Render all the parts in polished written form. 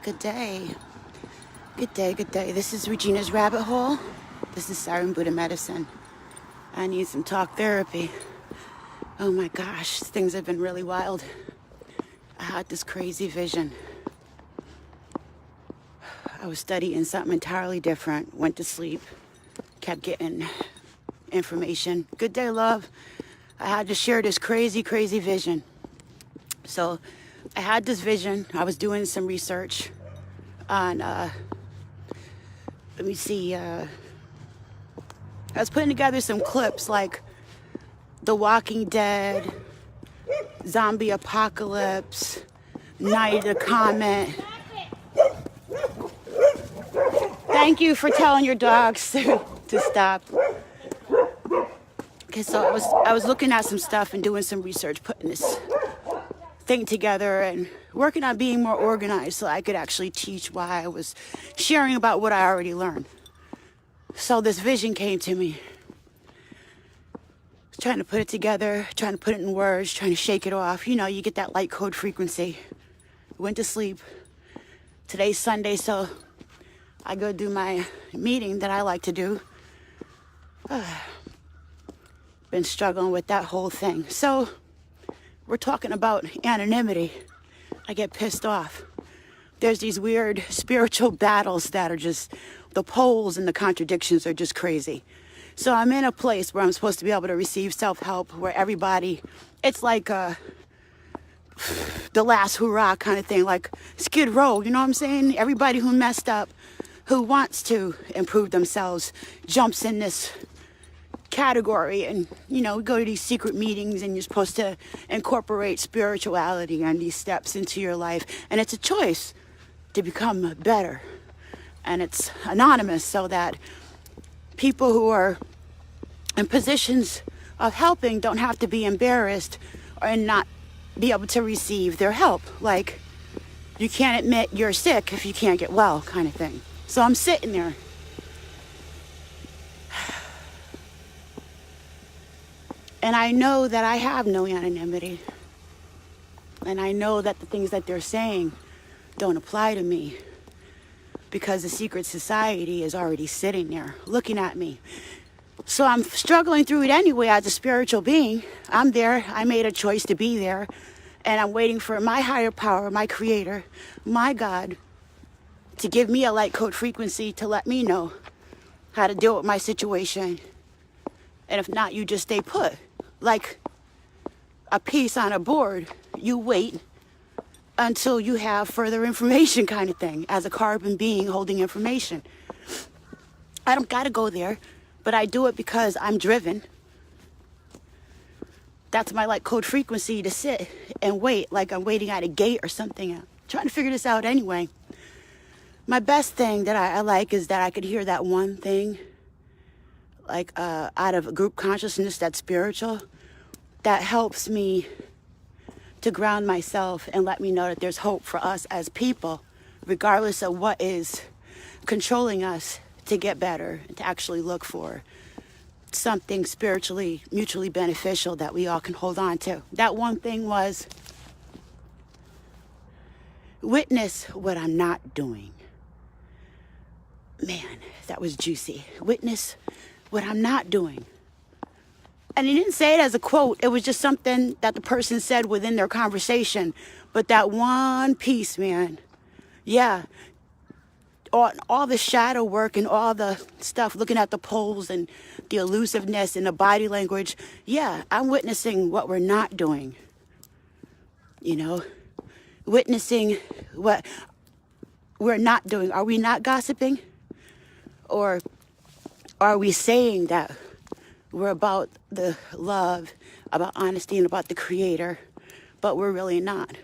Good day. Good day, good day. This is Regina's Rabbit Hole. This is Siren Buddha Medicine. I need some talk therapy. Oh my gosh, things have been really wild. I had this crazy vision. I was studying something entirely different, went to sleep, kept getting information. Good day, love. I had to share this crazy vision. So I had this vision. I was doing some research on, let me see, I was putting together some clips like The Walking Dead, Zombie Apocalypse, Night of the Comet. Thank you for telling your dogs to stop. Okay, so I was looking at some stuff and doing some research, putting this thing together and working on being more organized so I could actually teach why I was sharing about what I already learned. So this vision came to me. Trying to put it together, trying to put it in words, trying to shake it off. You know, you get that light code frequency. Went to sleep. Today's Sunday, so I go do my meeting that I like to do. Been struggling with that whole thing. So we're talking about anonymity. I get pissed off. There's these weird spiritual battles that are just, the poles and the contradictions are just crazy. So I'm in a place where I'm supposed to be able to receive self-help, where everybody, it's like the last hurrah kind of thing, like Skid Row, you know what I'm saying? Everybody who messed up, who wants to improve themselves, jumps in this category. And, you know, we go to these secret meetings and you're supposed to incorporate spirituality and these steps into your life. And it's a choice to become better. And it's anonymous so that people who are in positions of helping don't have to be embarrassed and not be able to receive their help. Like, you can't admit you're sick if you can't get well, kind of thing. So I'm sitting there. And I know that I have no anonymity. And I know that the things that they're saying don't apply to me, because the secret society is already sitting there looking at me. So I'm struggling through it anyway as a spiritual being. I'm there. I made a choice to be there. And I'm waiting for my higher power, my creator, my God, to give me a light code frequency to let me know how to deal with my situation. And if not, you just stay put. Like a piece on a board, you wait until you have further information, kind of thing, as a carbon being holding information. I don't gotta go there, but I do it because I'm driven. That's my light code frequency, to sit and wait, like I'm waiting at a gate or something. I'm trying to figure this out anyway. My best thing that I like is that I could hear that one thing, like out of a group consciousness that's spiritual, that helps me to ground myself and let me know that there's hope for us as people, regardless of what is controlling us, to get better and to actually look for something spiritually, mutually beneficial that we all can hold on to. That one thing was, witness what I'm not doing. Man, that was juicy. Witness what I'm not doing. And he didn't say it as a quote. It was just something that the person said within their conversation. But that one piece, man, yeah, all the shadow work and all the stuff, looking at the poles and the elusiveness and the body language, yeah, I'm witnessing what we're not doing. You know, witnessing what we're not doing. Are we not gossiping? Or are we saying that we're about the love, about honesty, and about the creator, but we're really not?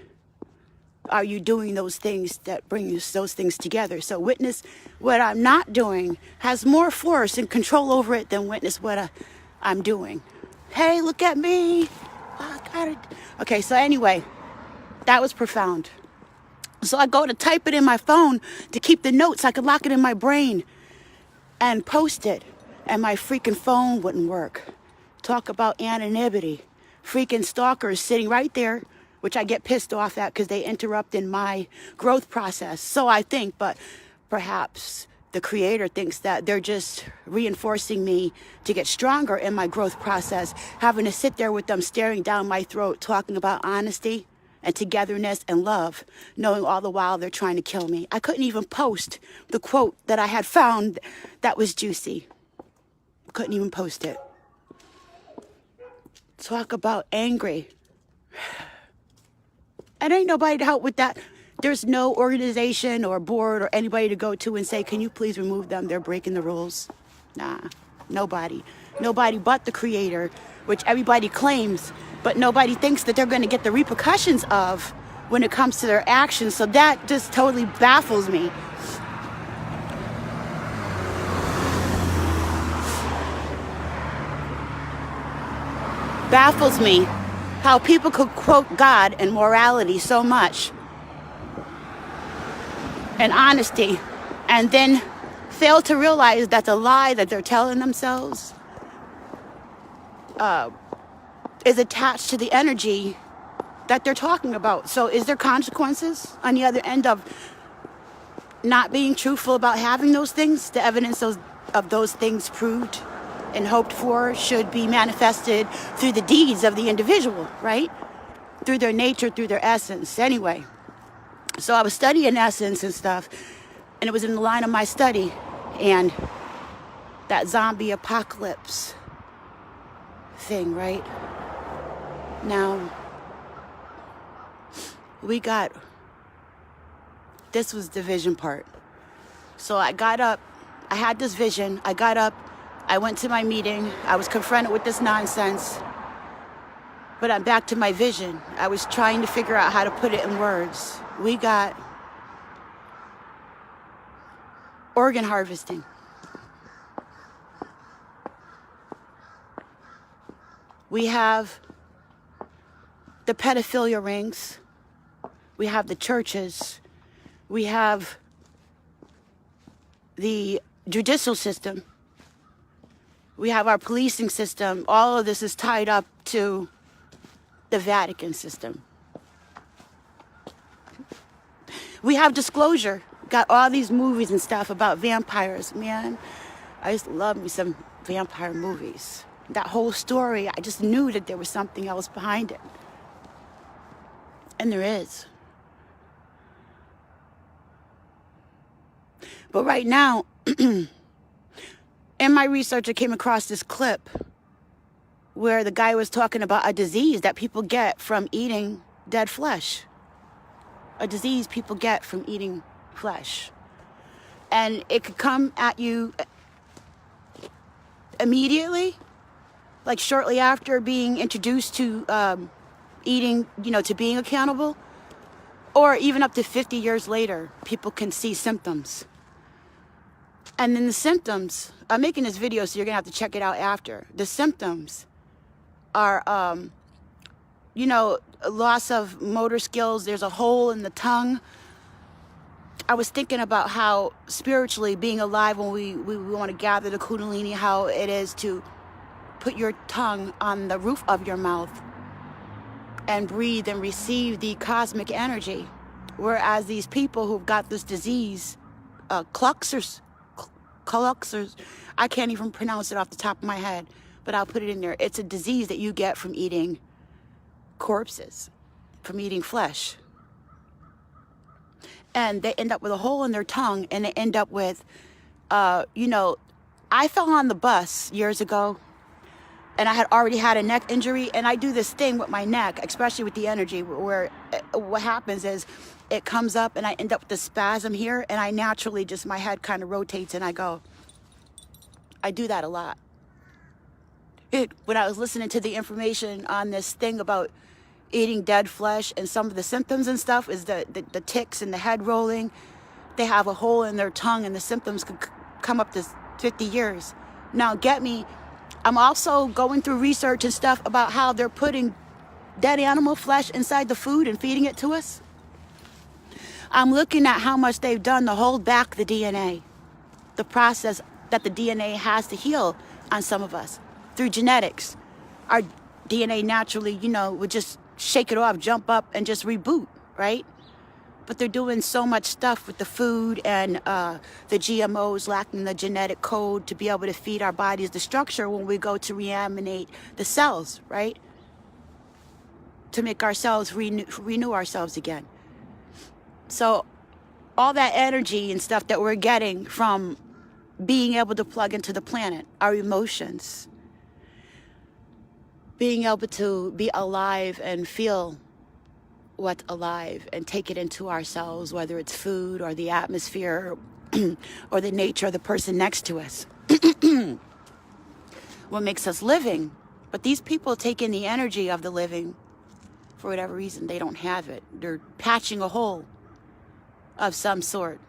Are you doing those things that bring those things together? So witness what I'm not doing has more force and control over it than witness what I'm doing. Hey, look at me. Oh, I got it. Okay, so anyway, that was profound. So I go to type it in my phone to keep the notes. I could lock it in my brain and post it. And my freaking phone wouldn't work. Talk about anonymity. Freaking stalkers sitting right there which I get pissed off at because they interrupt in my growth process. So I think, but perhaps the creator thinks that they're just reinforcing me to get stronger in my growth process, having to sit there with them staring down my throat, talking about honesty and togetherness and love, knowing all the while they're trying to kill me. I couldn't even post the quote that I had found that was juicy. Couldn't even post it. Talk about angry. And ain't nobody to help with that. There's no organization or board or anybody to go to and say, can you please remove them? They're breaking the rules. Nah, nobody. Nobody but the creator, which everybody claims, but nobody thinks that they're going to get the repercussions of when it comes to their actions. So that just totally baffles me. Baffles me how people could quote God and morality so much and honesty, and then fail to realize that the lie that they're telling themselves is attached to the energy that they're talking about. So is there consequences on the other end of not being truthful about having those things? The evidence of those things proved and hoped for should be manifested through the deeds of the individual, right? Through their nature, through their essence. Anyway, so I was studying essence and stuff, and it was in the line of my study, and that zombie apocalypse thing, right? Now, this was the vision part. So I got up, I had this vision, I got up, I went to my meeting, I was confronted with this nonsense, but I'm back to my vision. I was trying to figure out how to put it in words. We got organ harvesting. We have the pedophilia rings. We have the churches. We have the judicial system. We have our policing system. All of this is tied up to the Vatican system. We have disclosure. Got all these movies and stuff about vampires. Man, I used to love me some vampire movies. That whole story, I just knew that there was something else behind it. And there is. But right now, in my research, I came across this clip where the guy was talking about a disease that people get from eating dead flesh. A disease people get from eating flesh. And it could come at you immediately, like shortly after being introduced to eating, to being a cannibal, or even up to 50 years later, people can see symptoms. And then the symptoms, I'm making this video, so you're gonna have to check it out after. The symptoms are, loss of motor skills. There's a hole in the tongue. I was thinking about how spiritually being alive, when we want to gather the kundalini, how it is to put your tongue on the roof of your mouth and breathe and receive the cosmic energy. Whereas these people who've got this disease, cluxers, I can't even pronounce it off the top of my head, but I'll put it in there. It's a disease that you get from eating corpses, from eating flesh. And they end up with a hole in their tongue, and they end up with, I fell on the bus years ago, and I had already had a neck injury, and I do this thing with my neck, especially with the energy, where what happens is it comes up, and I end up with a spasm here, and I naturally just, my head kind of rotates, and I go. I do that a lot. When I was listening to the information on this thing about eating dead flesh, and some of the symptoms and stuff is the tics and the head rolling. They have a hole in their tongue, and the symptoms could come up to 50 years. Now, get me, I'm also going through research and stuff about how they're putting dead animal flesh inside the food and feeding it to us. I'm looking at how much they've done to hold back the DNA, the process that the DNA has to heal on some of us through genetics. Our DNA naturally, would just shake it off, jump up, and just reboot, right? But they're doing so much stuff with the food and the GMOs lacking the genetic code to be able to feed our bodies the structure when we go to reanimate the cells, right? To make ourselves renew ourselves again. So all that energy and stuff that we're getting from being able to plug into the planet, our emotions, being able to be alive and feel what's alive and take it into ourselves, whether it's food or the atmosphere or the nature of the person next to us. What makes us living. But these people take in the energy of the living. For whatever reason, they don't have it. They're patching a hole of some sort.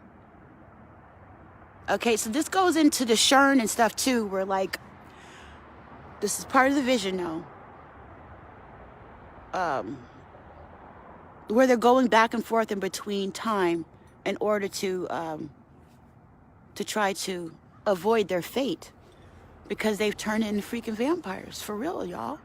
Okay, so this goes into the churn and stuff too, where like, this is part of the vision now. Where they're going back and forth in between time in order to try to avoid their fate, because they've turned into freaking vampires. For real, y'all.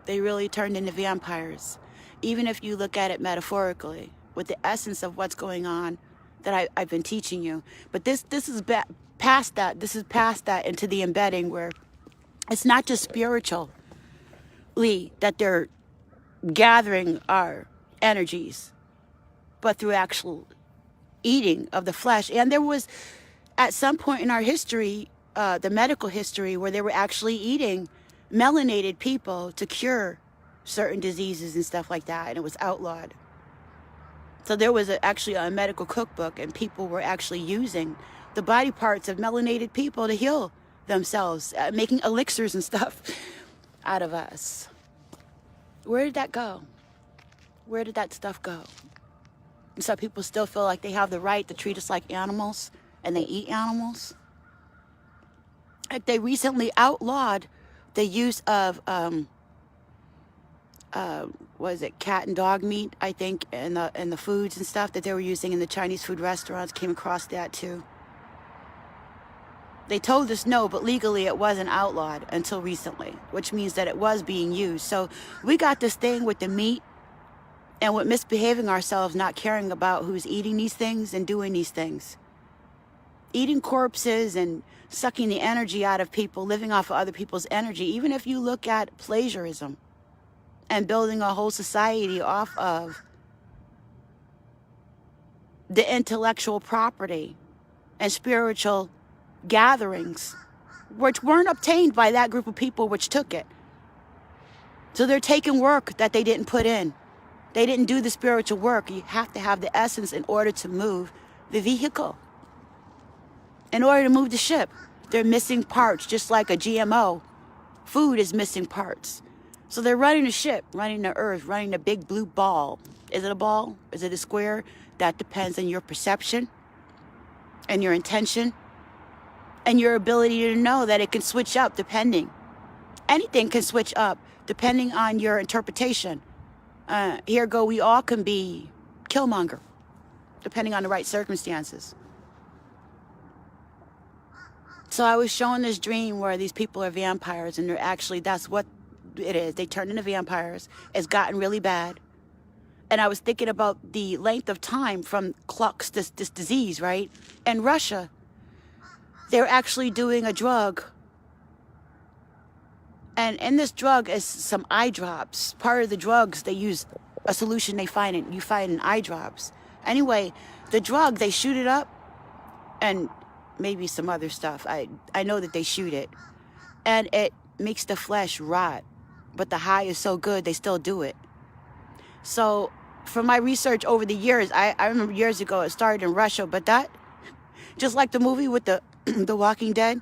They really turned into vampires. Even if you look at it metaphorically, with the essence of what's going on that I've been teaching you. But this is past that. This is past that into the embedding where it's not just spiritually that they're gathering our energies, but through actual eating of the flesh. And there was at some point in our history, the medical history, where they were actually eating melanated people to cure certain diseases and stuff like that, and it was outlawed. So there was actually a medical cookbook, and people were actually using the body parts of melanated people to heal themselves, making elixirs and stuff out of us. Where did that go? Where did that stuff go? And some people still feel like they have the right to treat us like animals, and they eat animals. Like they recently outlawed the use of what is it, cat and dog meat, I think, in the foods and stuff that they were using in the Chinese food restaurants. Came across that too. They told us no, but legally it wasn't outlawed until recently, which means that it was being used. So we got this thing with the meat and with misbehaving ourselves, not caring about who's eating these things and doing these things. Eating corpses and sucking the energy out of people, living off of other people's energy. Even if you look at plagiarism and building a whole society off of the intellectual property and spiritual gatherings, which weren't obtained by that group of people which took it. So they're taking work that they didn't put in. They didn't do the spiritual work. You have to have the essence in order to move the vehicle. In order to move the ship, they're missing parts, just like a GMO. Food is missing parts. So they're running the ship, running the earth, running the big blue ball. Is it a ball? Is it a square? That depends on your perception and your intention and your ability to know that it can switch up depending. Anything can switch up depending on your interpretation. We all can be Killmonger, depending on the right circumstances. So I was shown this dream where these people are vampires, and they're actually, that's what it is. They turn into vampires. It's gotten really bad. And I was thinking about the length of time from this disease, right? In Russia, they're actually doing a drug. And in this drug is some eye drops. Part of the drugs, they use a solution you find in eye drops. Anyway, the drug, they shoot it up, and maybe some other stuff. I know that they shoot it. And it makes the flesh rot. But the high is so good, they still do it. So from my research over the years, I remember years ago, it started in Russia, but that, just like the movie with the Walking Dead,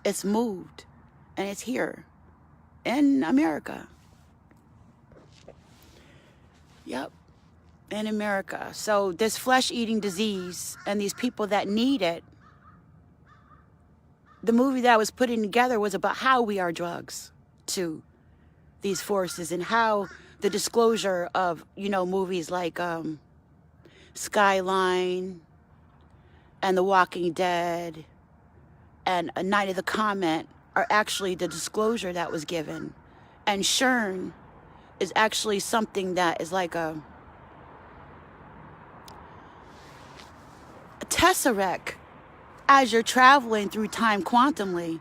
it's moved. And it's here in America. Yep, in America. So this flesh-eating disease and these people that need it, the movie that I was putting together was about how we are drugs to these forces, and how the disclosure of, movies like Skyline and The Walking Dead and A Night of the Comet are actually the disclosure that was given. And churn is actually something that is like a tesseract as you're traveling through time quantumly.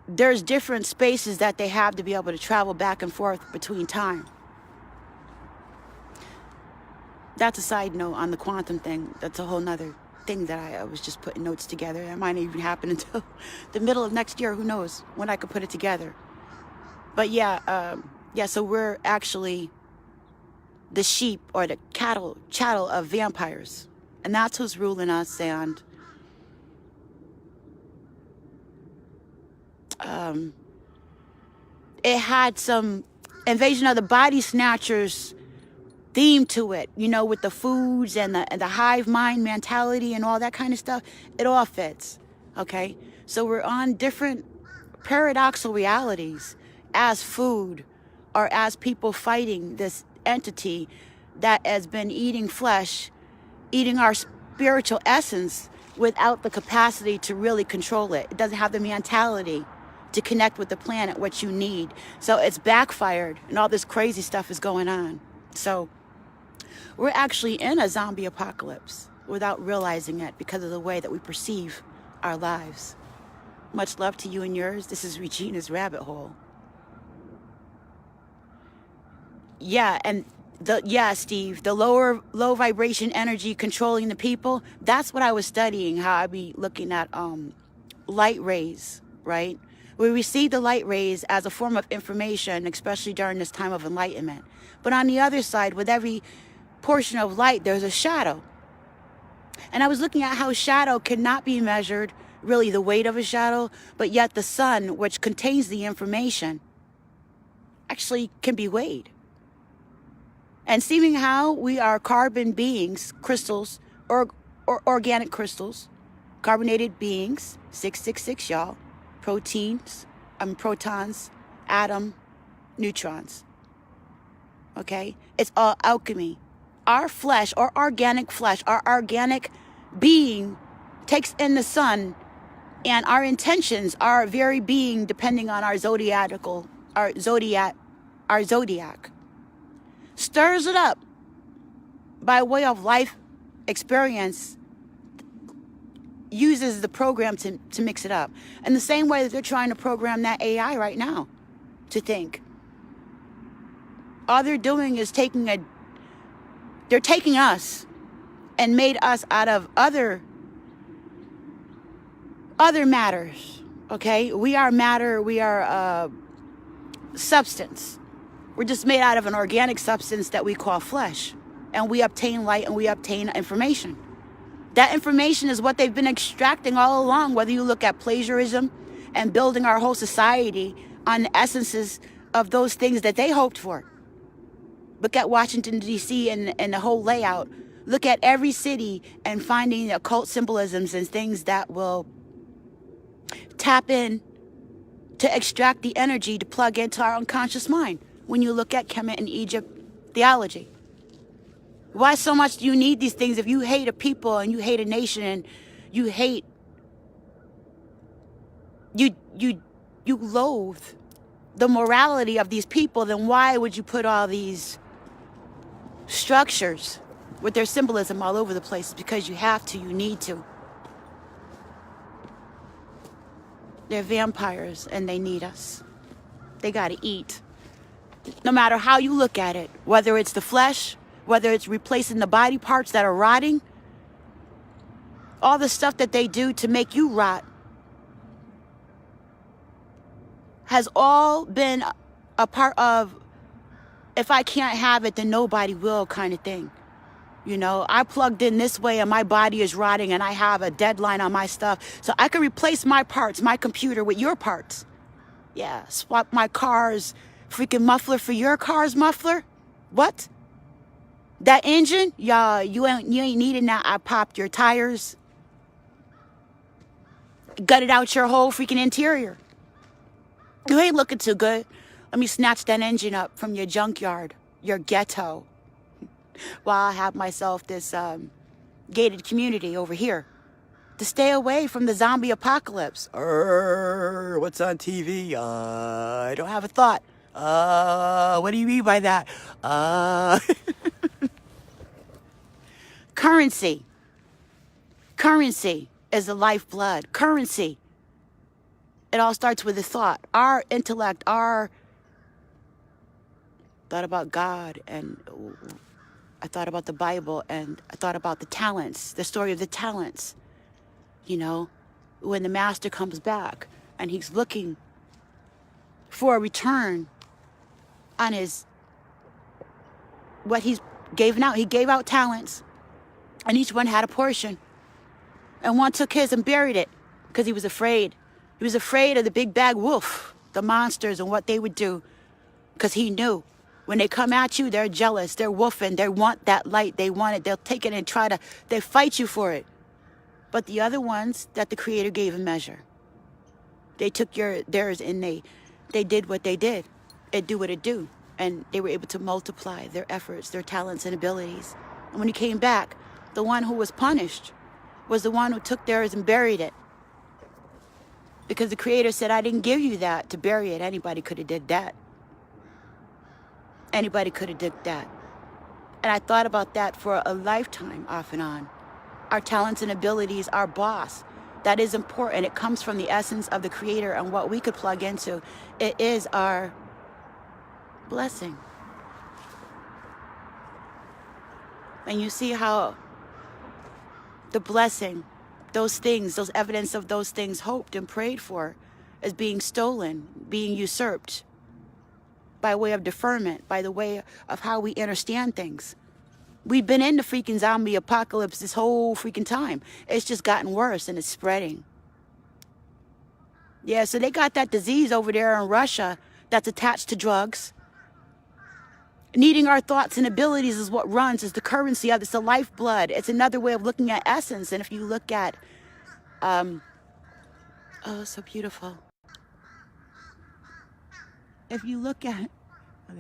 There's different spaces that they have to be able to travel back and forth between time. That's a side note on the quantum thing. That's a whole nother thing that I was just putting notes together. That might not even happen until the middle of next year. Who knows when I could put it together. But yeah, so we're actually the sheep or the chattel of vampires. And that's who's ruling us. And it had some Invasion of the Body Snatchers theme to it, you know, with the foods and the hive mind mentality and all that kind of stuff. It all fits, okay? So we're on different paradoxical realities as food or as people fighting this entity that has been eating flesh, eating our spiritual essence without the capacity to really control it. It doesn't have the mentality to connect with the planet, what you need. So it's backfired and all this crazy stuff is going on. So we're actually in a zombie apocalypse without realizing it because of the way that we perceive our lives. Much love to you and yours. This is Regina's Rabbit Hole. Yeah, and Steve, the low vibration energy controlling the people, that's what I was studying, how I be looking at light rays, right? We receive the light rays as a form of information, especially during this time of enlightenment. But on the other side, with every portion of light, there's a shadow. And I was looking at how shadow cannot be measured, really the weight of a shadow, but yet the sun, which contains the information, actually can be weighed. And seeing how we are carbon beings, crystals, or organic crystals, carbonated beings, 666, y'all, protons, atom, neutrons. Okay? It's all alchemy. Our flesh, or organic flesh, our organic being takes in the sun, and our intentions are very being depending on our zodiac, stirs it up by way of life experience, uses the program to mix it up. In the same way that they're trying to program that AI right now to think. All they're doing is they're taking us and made us out of other matters, okay? We are matter, we are substance. We're just made out of an organic substance that we call flesh. And we obtain light and we obtain information. That information is what they've been extracting all along, whether you look at plagiarism and building our whole society on the essences of those things that they hoped for. Look at Washington, D.C. and the whole layout. Look at every city and finding occult symbolisms and things that will tap in to extract the energy to plug into our unconscious mind. When you look at Kemet and Egypt theology. Why so much do you need these things if you hate a people and you hate a nation and you hate, you loathe the morality of these people, then why would you put all these structures with their symbolism all over the place? Because you have to, you need to. They're vampires and they need us. They gotta eat. No matter how you look at it, whether it's the flesh, whether it's replacing the body parts that are rotting, all the stuff that they do to make you rot has all been a part of, if I can't have it, then nobody will kind of thing. You know, I plugged in this way and my body is rotting and I have a deadline on my stuff. So I can replace my parts, my computer with your parts. Yeah, swap my car's freaking muffler for your car's muffler? What? That engine? Y'all, you ain't needing that. I popped your tires. Gutted out your whole freaking interior. You ain't looking too good. Let me snatch that engine up from your junkyard, your ghetto. While I have myself this gated community over here to stay away from the zombie apocalypse. What's on TV? I don't have a thought. What do you mean by that? Currency. Currency is the lifeblood. Currency. It all starts with a thought. Our intellect, our thought about God, and I thought about the Bible, and I thought about the talents, the story of the talents. You know, when the master comes back and he's looking for a return on what he's given out. He gave out talents, and each one had a portion. And one took his and buried it because he was afraid. He was afraid of the big bad wolf, the monsters, and what they would do, because he knew when they come at you, they're jealous, they're wolfing, they want that light, they want it, they'll take it and they fight you for it. But the other ones that the Creator gave a measure, they took theirs and they did what they did. It do what it do. And they were able to multiply their efforts, their talents and abilities. And when he came back, the one who was punished was the one who took theirs and buried it. Because the Creator said, I didn't give you that to bury it. Anybody could have did that. Anybody could have did that. And I thought about that for a lifetime, off and on. Our talents and abilities, our boss. That is important. It comes from the essence of the Creator and what we could plug into. It is our blessing. And you see how the blessing, those things, those evidence of those things hoped and prayed for is being stolen, being usurped by way of deferment, by the way of how we understand things. We've been in the freaking zombie apocalypse this whole freaking time. It's just gotten worse and it's spreading. Yeah, so they got that disease over there in Russia that's attached to drugs. Needing our thoughts and abilities is what runs, is the currency of it. It's the lifeblood. It's another way of looking at essence. And if you look at, oh, so beautiful. If you look at, oh,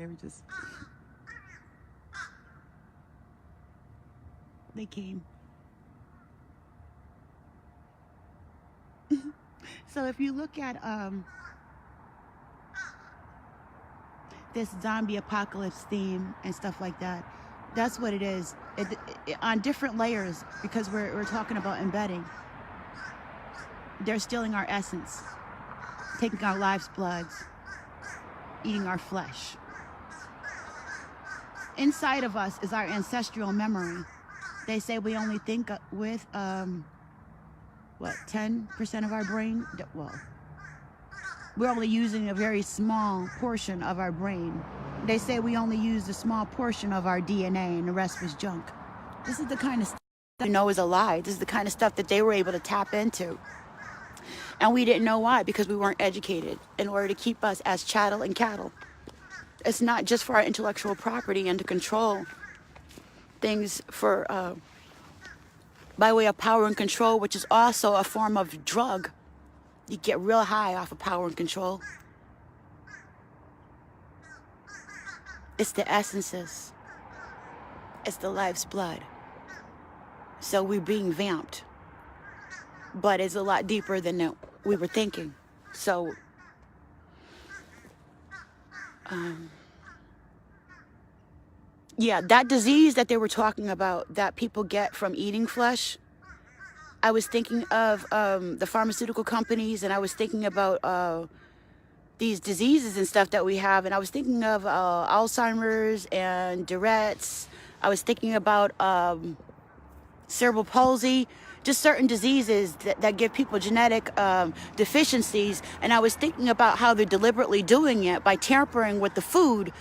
they came. So if you look at this zombie apocalypse theme and stuff like that, that's what it is. It on different layers, because we're talking about embedding. They're stealing our essence, taking our life's bloods, eating our flesh. Inside of us is our ancestral memory. They say we only think with, 10% of our brain? Well, we're only using a very small portion of our brain. They say we only used a small portion of our DNA and the rest was junk. This is the kind of stuff that we know is a lie. This is the kind of stuff that they were able to tap into. And we didn't know why, because we weren't educated in order to keep us as chattel and cattle. It's not just for our intellectual property and to control things for by way of power and control, which is also a form of drug. You get real high off of power and control. It's the essences. It's the life's blood. So we're being vamped. But it's a lot deeper than we were thinking. So yeah, that disease that they were talking about that people get from eating flesh, I was thinking of the pharmaceutical companies, and I was thinking about these diseases and stuff that we have, and I was thinking of Alzheimer's and Tourette's. I was thinking about cerebral palsy, just certain diseases that give people genetic deficiencies, and I was thinking about how they're deliberately doing it by tampering with the food,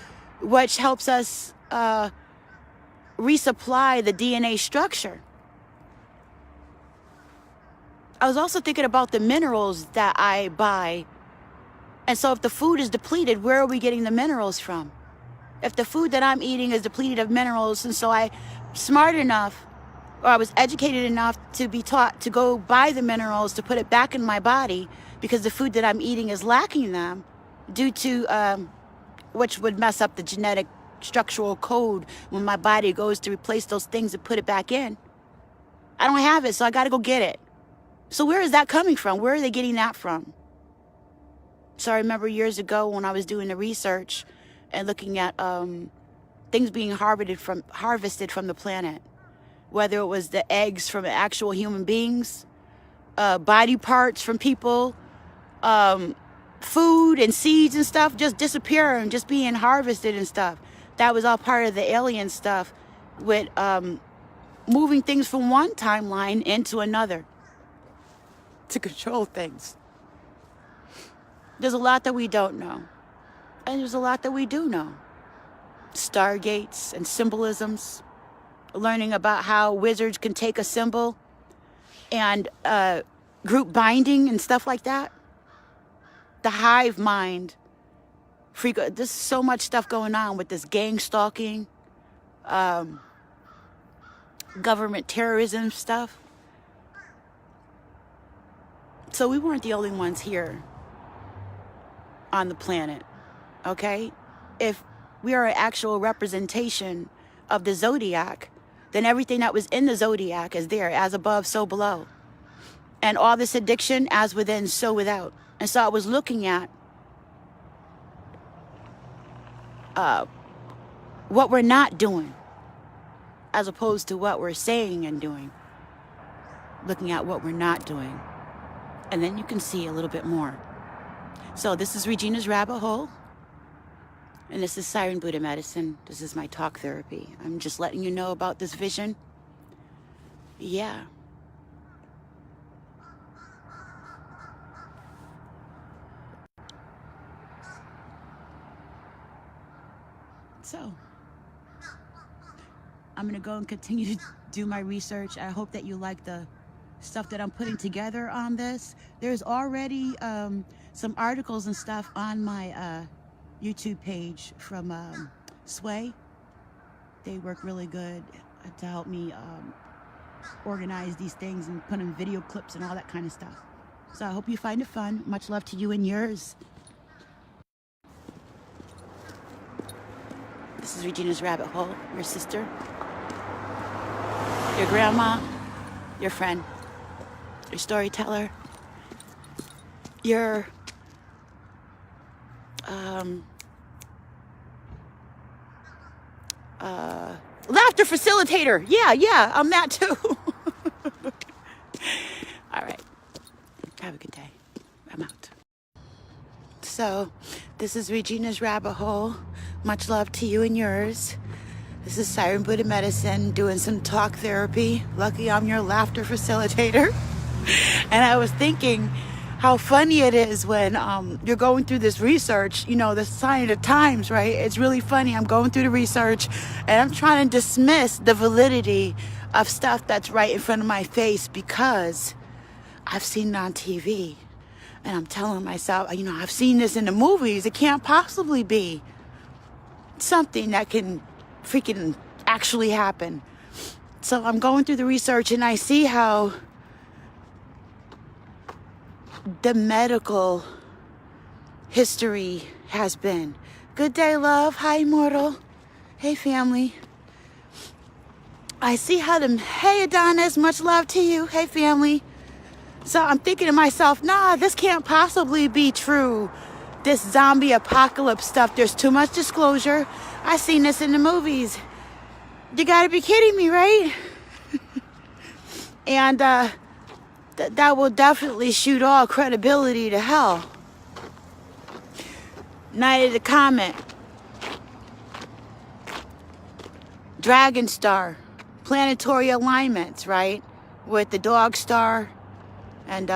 which helps us resupply the DNA structure. I was also thinking about the minerals that I buy. And so if the food is depleted, where are we getting the minerals from? If the food that I'm eating is depleted of minerals, and so I'm smart enough, or I was educated enough to be taught to go buy the minerals to put it back in my body, because the food that I'm eating is lacking them, due to, which would mess up the genetic structural code when my body goes to replace those things and put it back in. I don't have it, so I got to go get it. So where is that coming from? Where are they getting that from? So I remember years ago when I was doing the research and looking at things being harvested from the planet, whether it was the eggs from actual human beings, body parts from people, food and seeds and stuff just disappearing, just being harvested and stuff. That was all part of the alien stuff with moving things from one timeline into another to control things. There's a lot that we don't know. And there's a lot that we do know. Stargates and symbolisms. Learning about how wizards can take a symbol and group binding and stuff like that. The hive mind. There's so much stuff going on with this gang stalking, government terrorism stuff. So we weren't the only ones here on the planet, okay? If we are an actual representation of the zodiac, then everything that was in the zodiac is there, as above, so below. And all this addiction, as within, so without. And so I was looking at what we're not doing, as opposed to what we're saying and doing. Looking at what we're not doing. And then you can see a little bit more. So this is Regina's Rabbit Hole. And this is Siren Buddha Medicine. This is my talk therapy. I'm just letting you know about this vision. Yeah. So, I'm going to go and continue to do my research. I hope that you like the stuff that I'm putting together on this. There's already some articles and stuff on my YouTube page from Sway. They work really good to help me organize these things and put in video clips and all that kind of stuff. So I hope you find it fun. Much love to you and yours. This is Regina's Rabbit Hole, your sister, your grandma, your friend, your storyteller, your laughter facilitator. Yeah, I'm that too. All right. Have a good day. I'm out. So, this is Regina's Rabbit Hole. Much love to you and yours. This is Siren Buddha Medicine doing some talk therapy. Lucky I'm your laughter facilitator. And I was thinking how funny it is when you're going through this research, you know, the sign of the times, right? It's really funny. I'm going through the research and I'm trying to dismiss the validity of stuff that's right in front of my face because I've seen it on TV. And I'm telling myself, you know, I've seen this in the movies. It can't possibly be something that can freaking actually happen. So I'm going through the research and I see how the medical history has been. Good day, love. Hi, immortal. Hey, family. I see how hey, Adonis, much love to you. Hey, family. So I'm thinking to myself, nah, this can't possibly be true. This zombie apocalypse stuff, there's too much disclosure. I've seen this in the movies. You gotta be kidding me, right? And that will definitely shoot all credibility to hell. Night of the Comet. Dragon Star. Planetary alignments, right? With the Dog Star. And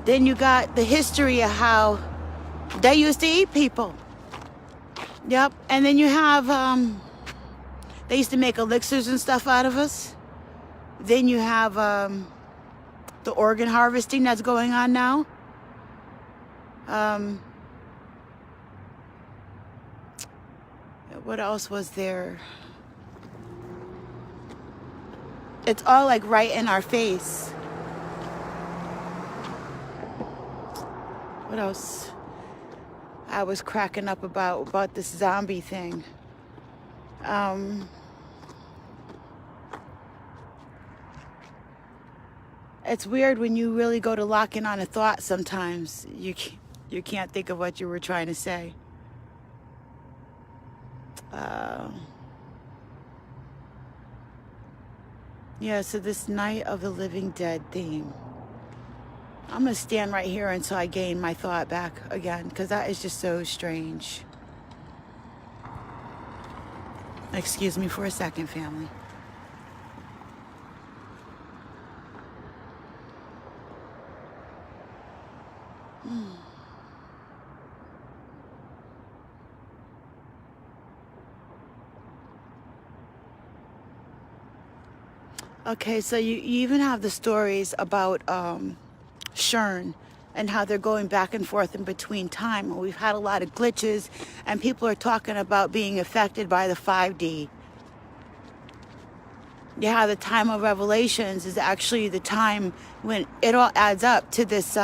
then you got the history of how they used to eat people. Yep. And then you have, they used to make elixirs and stuff out of us. Then you have the organ harvesting that's going on now. What else was there? It's all like right in our face. What else? I was cracking up about this zombie thing. it's weird when you really go to lock in on a thought sometimes. You can't think of what you were trying to say. Yeah, so this Night of the Living Dead theme. I'm going to stand right here until I gain my thought back again, because that is just so strange. Excuse me for a second, family. Okay, so you even have the stories about Shern and how they're going back and forth in between time. We've had a lot of glitches, and people are talking about being affected by the 5D. Yeah, the time of revelations is actually the time when it all adds up to this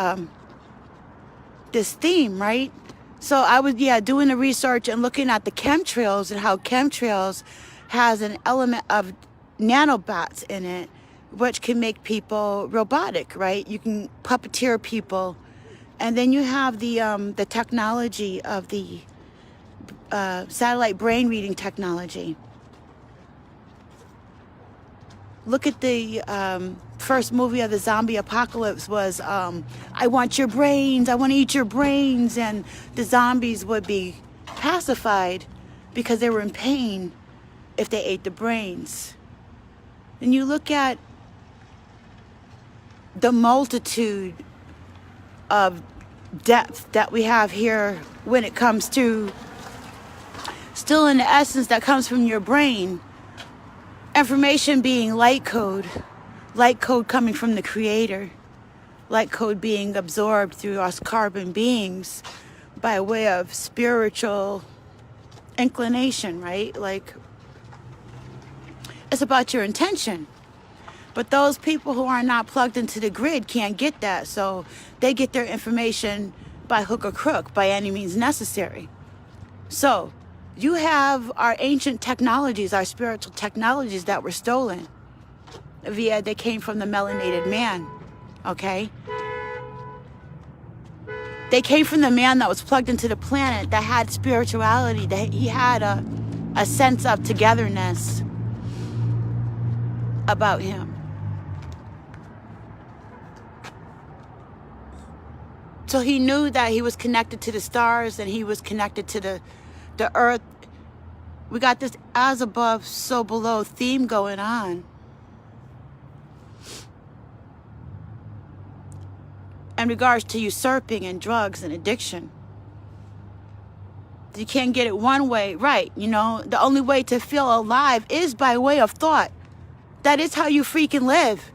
this theme, right? So I was doing the research and looking at the chemtrails and how chemtrails has an element of nanobots in it, which can make people robotic, right? You can puppeteer people. And then you have the technology of the satellite brain reading technology. Look at the first movie of the zombie apocalypse was, I want your brains, I want to eat your brains. And the zombies would be pacified because they were in pain if they ate the brains. And you look at the multitude of depth that we have here when it comes to still in the essence that comes from your brain. Information being light code coming from the creator, light code being absorbed through us carbon beings by way of spiritual inclination, right? Like, it's about your intention. But those people who are not plugged into the grid can't get that. So they get their information by hook or crook, by any means necessary. So you have our ancient technologies, our spiritual technologies that were stolen they came from the melanated man, okay? They came from the man that was plugged into the planet, that had spirituality, that he had a sense of togetherness about him. So he knew that he was connected to the stars and he was connected to the earth. We got this as above, so below theme going on. In regards to usurping and drugs and addiction. You can't get it one way, right? You know, the only way to feel alive is by way of thought. That is how you freaking live.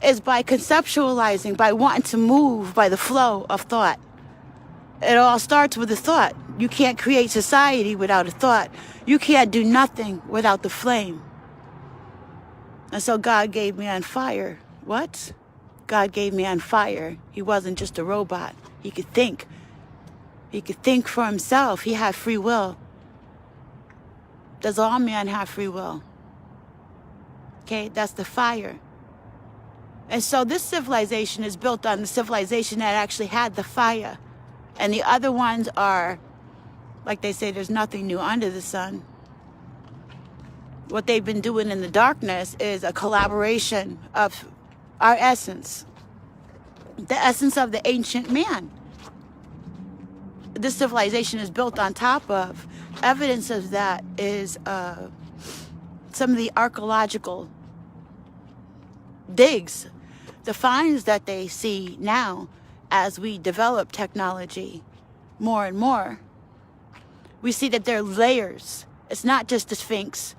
Is by conceptualizing, by wanting to move by the flow of thought. It all starts with a thought. You can't create society without a thought. You can't do nothing without the flame. And so God gave man fire. What? God gave man fire. He wasn't just a robot. He could think. He could think for himself. He had free will. Does all man have free will? Okay, that's the fire. And so this civilization is built on the civilization that actually had the fire. And the other ones are, like they say, there's nothing new under the sun. What they've been doing in the darkness is a collaboration of our essence. The essence of the ancient man. This civilization is built on top of. Evidence of that is some of the archaeological digs, the finds that they see now as we develop technology more and more. We see that there are layers. It's not just the Sphinx,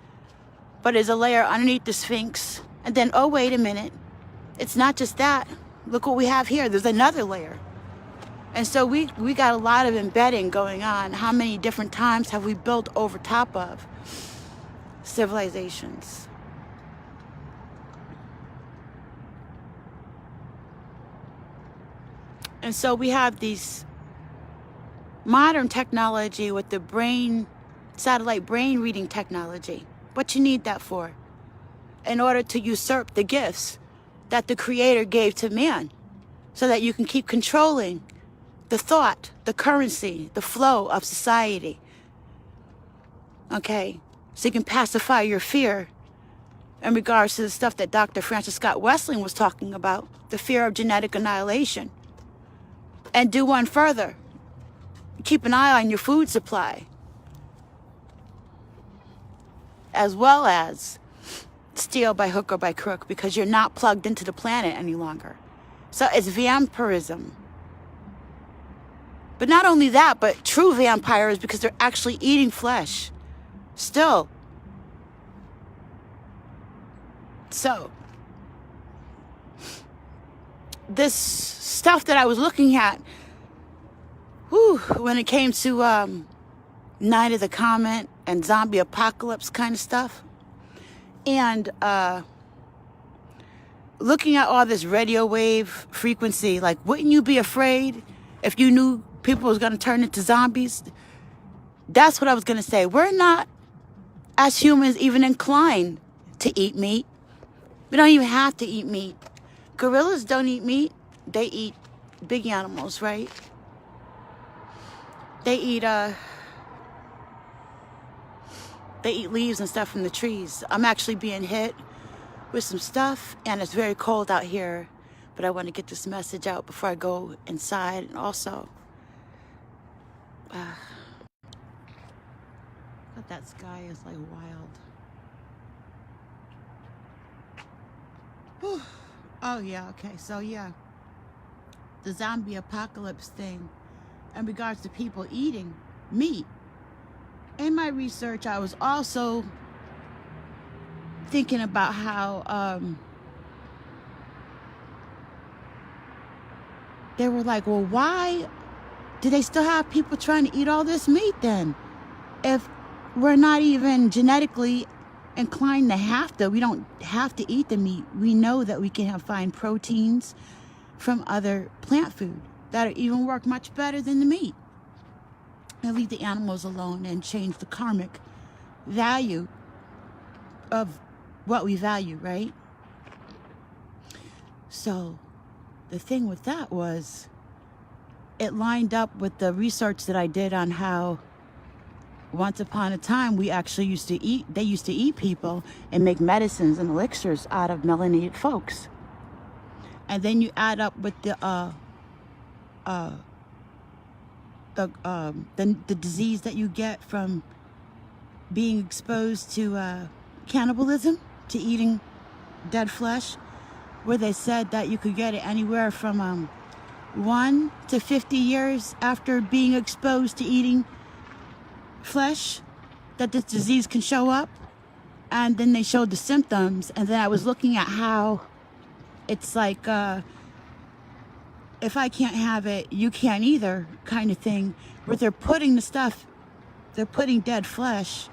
but there's a layer underneath the Sphinx. And then, oh, wait a minute. It's not just that. Look what we have here. There's another layer. And so we got a lot of embedding going on. How many different times have we built over top of civilizations? And so we have these modern technology with the brain, satellite brain reading technology. What you need that for? In order to usurp the gifts that the Creator gave to man so that you can keep controlling the thought, the currency, the flow of society. Okay? So you can pacify your fear in regards to the stuff that Dr. Francis Scott Wesling was talking about, the fear of genetic annihilation. And do one further. Keep an eye on your food supply, as well as steal by hook or by crook, because you're not plugged into the planet any longer. So it's vampirism. But not only that, but true vampires, because they're actually eating flesh. Still. So, this stuff that I was looking at, when it came to Night of the Comet and zombie apocalypse kind of stuff, and looking at all this radio wave frequency, like, wouldn't you be afraid if you knew people was going to turn into zombies? That's what I was going to say. We're not, as humans, even inclined to eat meat. We don't even have to eat meat. Gorillas don't eat meat. They eat big animals, right? They eat leaves and stuff from the trees. I'm actually being hit with some stuff, and it's very cold out here, but I want to get this message out before I go inside. And also, but that sky is like wild. Whew. Oh yeah, okay, so yeah, the zombie apocalypse thing in regards to people eating meat. In my research, I was also thinking about how they were like, well, why do they still have people trying to eat all this meat then? If we're not even genetically inclined to have to, we don't have to eat the meat. We know that we can find proteins from other plant food that even work much better than the meat. And leave the animals alone and change the karmic value of what we value, right? So the thing with that was, it lined up with the research that I did on how once upon a time they used to eat people and make medicines and elixirs out of melanated folks. And then you add up with the disease that you get from being exposed to cannibalism, to eating dead flesh, where they said that you could get it anywhere from 1 to 50 years after being exposed to eating flesh, that this disease can show up. And then they showed the symptoms, and then I was looking at how it's like, if I can't have it, you can't either, kind of thing, where they're putting dead flesh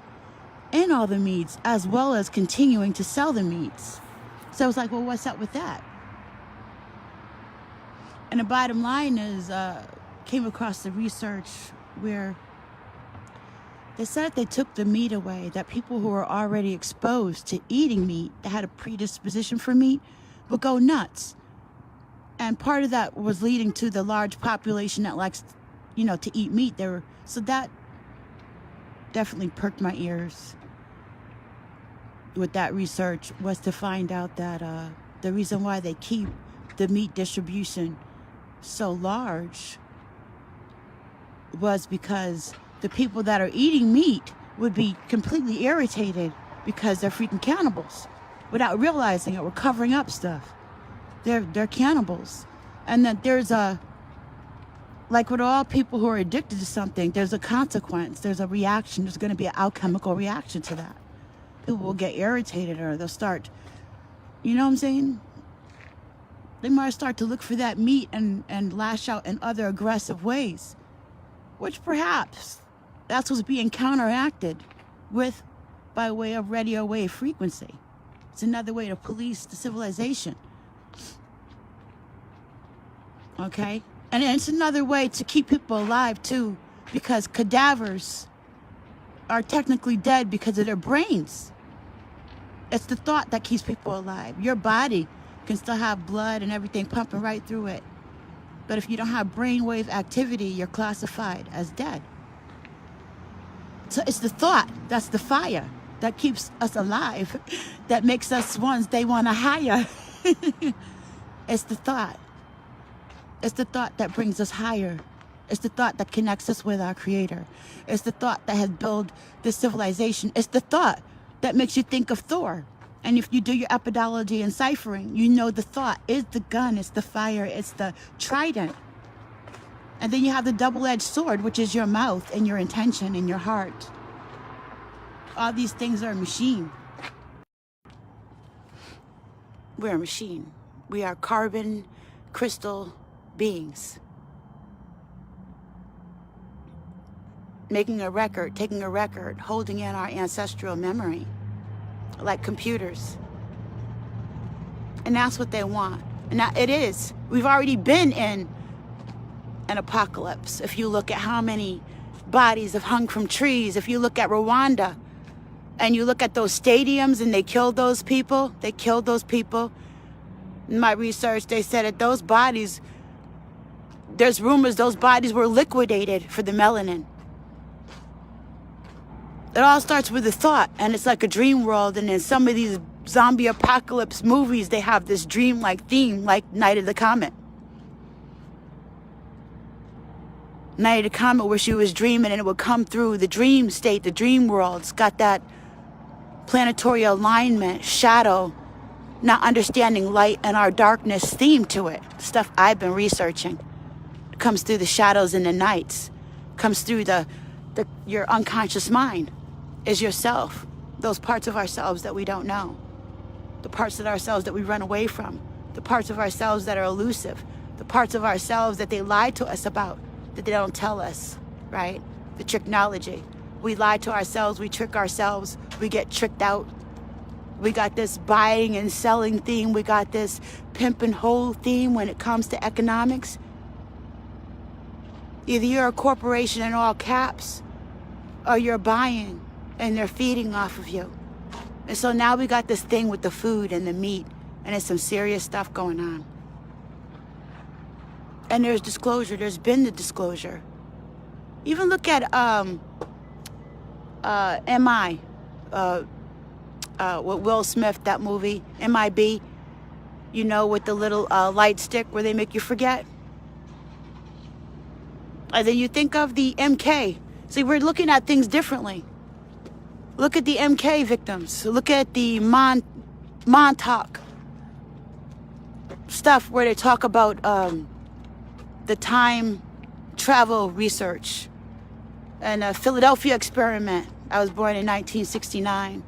in all the meats, as well as continuing to sell the meats. So I was like, well, what's up with that? And the bottom line is, came across the research where they said if they took the meat away, that people who are already exposed to eating meat, that had a predisposition for meat, would go nuts. And part of that was leading to the large population that likes, to eat meat. So that definitely perked my ears with that research, was to find out that the reason why they keep the meat distribution so large was because the people that are eating meat would be completely irritated because they're freaking cannibals without realizing it. We're covering up stuff. They're cannibals. And that there's like with all people who are addicted to something, there's a consequence, there's a reaction, there's going to be an alchemical reaction to that. People will get irritated, or they'll start, you know what I'm saying? They might start to look for that meat and lash out in other aggressive ways, which perhaps that's what's being counteracted with by way of radio wave frequency. It's another way to police the civilization. Okay? And it's another way to keep people alive too, because cadavers are technically dead because of their brains. It's the thought that keeps people alive. Your body can still have blood and everything pumping right through it. But if you don't have brainwave activity, you're classified as dead. So it's the thought, that's the fire, that keeps us alive, that makes us ones they want to hire. It's the thought. It's the thought that brings us higher. It's the thought that connects us with our Creator. It's the thought that has built this civilization. It's the thought that makes you think of Thor. And if you do your epidology and ciphering, you know the thought is the gun, it's the fire, it's the trident. And then you have the double-edged sword, which is your mouth and your intention and your heart. All these things are a machine. We're a machine. We are carbon crystal beings. Making a record, taking a record, holding in our ancestral memory, like computers. And that's what they want. And that, it is. We've already been in an apocalypse. If you look at how many bodies have hung from trees, if you look at Rwanda, and you look at those stadiums and they killed those people, In my research, they said that those bodies, there's rumors those bodies were liquidated for the melanin. It all starts with a thought, and it's like a dream world. And in some of these zombie apocalypse movies, they have this dream-like theme, like Night of the Comet. Night of the Comet, where she was dreaming and it would come through the dream state, the dream world. It's got that planetary alignment, shadow, not understanding light and our darkness theme to it. Stuff I've been researching. It comes through the shadows in the nights. Comes through your unconscious mind. Is yourself. Those parts of ourselves that we don't know. The parts of ourselves that we run away from. The parts of ourselves that are elusive. The parts of ourselves that they lie to us about, that they don't tell us, right? The tricknology. We lie to ourselves, we trick ourselves, we get tricked out. We got this buying and selling theme, we got this pimp and hoe theme when it comes to economics. Either you're a corporation in all caps, or you're buying and they're feeding off of you. And so now we got this thing with the food and the meat, and there's some serious stuff going on. And there's disclosure, there's been the disclosure. Even look at M.I., with Will Smith, that movie, M.I.B., you know, with the little light stick where they make you forget. And then you think of the MK. See, we're looking at things differently. Look at the MK victims. Look at the Montauk stuff where they talk about the time travel research and a Philadelphia experiment. I was born in 1969.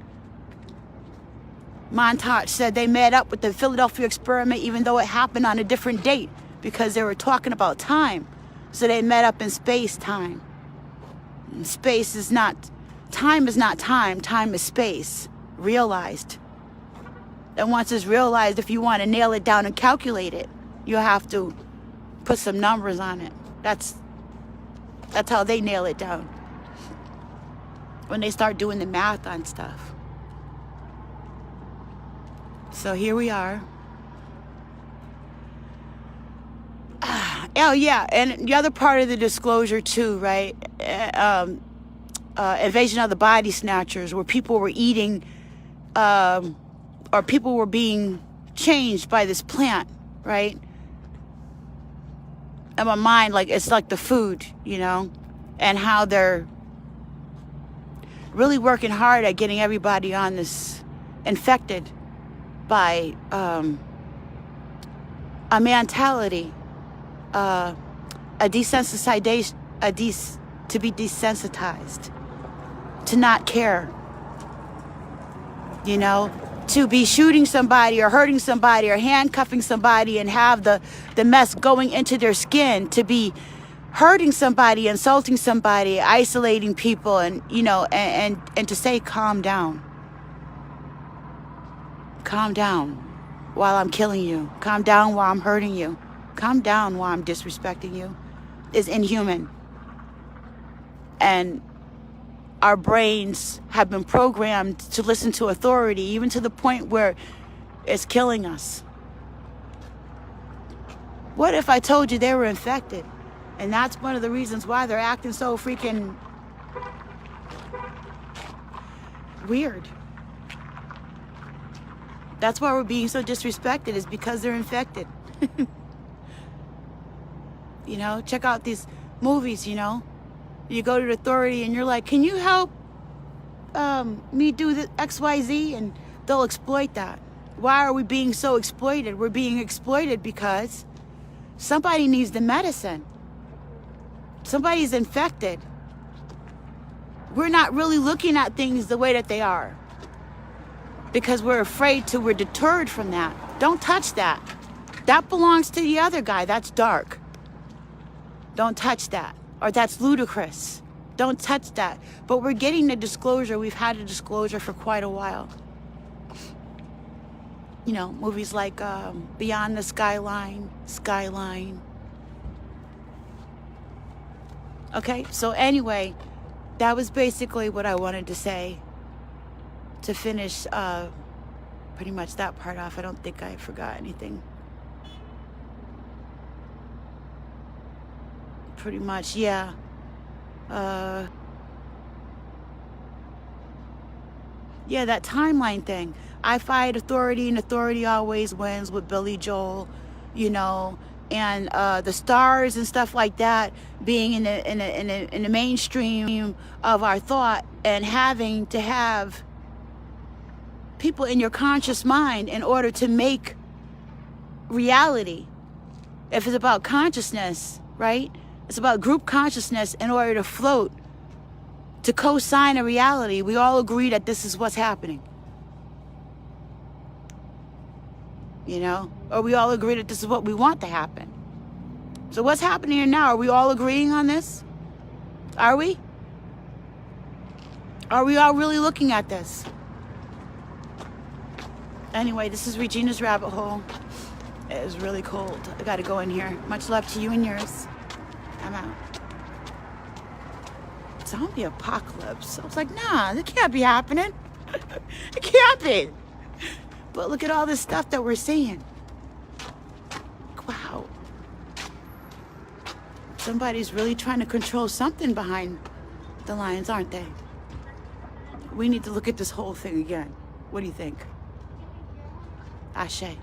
Montauk said they met up with the Philadelphia experiment even though it happened on a different date because they were talking about time. So they met up in space-time. Space is not, time is not time, time is space, realized. And once it's realized, if you want to nail it down and calculate it, you have to put some numbers on it. That's how they nail it down. When they start doing the math on stuff. So here we are. Oh yeah, and the other part of the disclosure too, right? Invasion of the Body Snatchers, where people were eating, or people were being changed by this plant, right? In my mind, like it's like the food, you know, and how they're really working hard at getting everybody on this infected by a mentality. To be desensitized, to not care, you know, to be shooting somebody or hurting somebody or handcuffing somebody and have the mess going into their skin, to be hurting somebody, insulting somebody, isolating people, and, you know, and to say, calm down while I'm killing you, calm down while I'm hurting you. Calm down while I'm disrespecting you, is inhuman. And our brains have been programmed to listen to authority, even to the point where it's killing us. What if I told you they were infected? And that's one of the reasons why they're acting so freaking weird. That's why we're being so disrespected, is because they're infected. You know, check out these movies, you know. You go to the authority and you're like, can you help me do the XYZ? And they'll exploit that. Why are we being so exploited? We're being exploited because somebody needs the medicine. Somebody's infected. We're not really looking at things the way that they are because we're afraid to, we're deterred from that. Don't touch that. That belongs to the other guy. That's dark. Don't touch that. Or that's ludicrous. Don't touch that. But we're getting the disclosure. We've had a disclosure for quite a while. You know, movies like Beyond the Skyline. Okay, so anyway, that was basically what I wanted to say to finish pretty much that part off. I don't think I forgot anything. Pretty much, yeah. Yeah, that timeline thing. I fight authority and authority always wins with Billy Joel, you know, and the stars and stuff like that being in the mainstream of our thought, and having to have people in your conscious mind in order to make reality. If it's about consciousness, right? It's about group consciousness in order to float, to co-sign a reality. We all agree that this is what's happening. You know? Or we all agree that this is what we want to happen. So what's happening here now? Are we all agreeing on this? Are we? Are we all really looking at this? Anyway, this is Regina's Rabbit Hole. It is really cold. I gotta go in here. Much love to you and yours. I'm out. Zombie apocalypse. I was like, nah, that can't be happening. It can't be. But look at all this stuff that we're seeing. Wow. Somebody's really trying to control something behind the lines, aren't they? We need to look at this whole thing again. What do you think? Ashe.